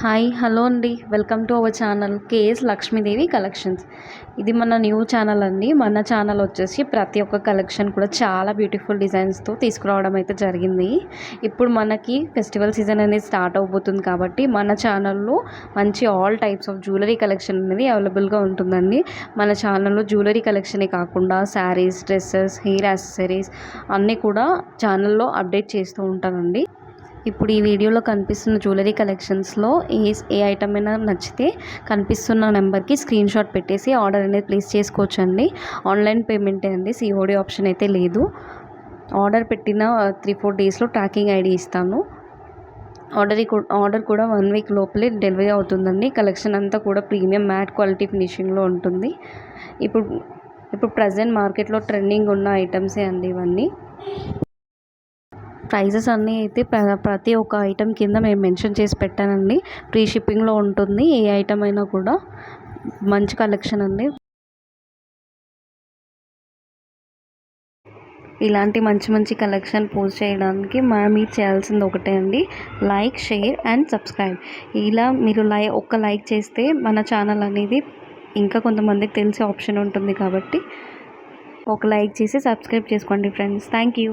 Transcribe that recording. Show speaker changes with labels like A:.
A: Hi hello అండి, welcome to our channel KS Lakshmidevi collections. ఇది మన న్యూ ఛానల్ అండి. మన ఛానల్ వచ్చేసి ప్రతి ఒక్క కలెక్షన్ కూడా చాలా బ్యూటిఫుల్ డిజైన్స్తో తీసుకురావడం అయితే జరిగింది. ఇప్పుడు మనకి ఫెస్టివల్ సీజన్ అనేది స్టార్ట్ అవబోతుంది కాబట్టి మన ఛానల్లో మంచి all types of jewellery collection అనేది అవైలబుల్గా ఉంటుందండి. మన ఛానల్లో జ్యువెలరీ కలెక్షనే కాకుండా శారీస్, డ్రెస్సెస్, హెయిర్ యాక్సెసరీస్ అన్నీ కూడా ఛానల్లో అప్డేట్ చేస్తూ ఉంటానండి. ఇప్పుడు ఈ వీడియోలో కనిపిస్తున్న జ్యువెలరీ కలెక్షన్స్లో ఏ ఐటమ్ అయినా నచ్చితే కనిపిస్తున్న నెంబర్కి స్క్రీన్ షాట్ పెట్టేసి ఆర్డర్ అనేది ప్లేస్ చేసుకోవచ్చండి. ఆన్లైన్ పేమెంటే అండి, సిఓడి ఆప్షన్ అయితే లేదు. ఆర్డర్ పెట్టిన 3-4 డేస్లో ట్రాకింగ్ ఐడి ఇస్తాను. ఆర్డర్ కూడా 1 వీక్ లోపలే డెలివరీ అవుతుందండి. కలెక్షన్ అంతా కూడా ప్రీమియం మ్యాట్ క్వాలిటీ ఫినిషింగ్లో ఉంటుంది. ఇప్పుడు ప్రజెంట్ మార్కెట్లో ట్రెండింగ్ ఉన్న ఐటమ్సే అండి ఇవన్నీ. ప్రైజెస్ అన్నీ అయితే ప్రతి ఒక్క ఐటెం కింద మేము మెన్షన్ చేసి పెట్టానండి. ఫ్రీ షిప్పింగ్లో ఉంటుంది. ఏ ఐటమ్ అయినా కూడా మంచి కలెక్షన్ అండి. ఇలాంటి మంచి మంచి కలెక్షన్ పోస్ట్ చేయడానికి మీరు చేయాల్సింది ఒకటే అండి, లైక్, షేర్ అండ్ సబ్స్క్రైబ్. ఇలా మీరు ఒక్క లైక్ చేస్తే మన ఛానల్ అనేది ఇంకా కొంతమందికి తెలిసే ఆప్షన్ ఉంటుంది కాబట్టి ఒక లైక్ చేసి సబ్స్క్రైబ్ చేసుకోండి ఫ్రెండ్స్. Thank you.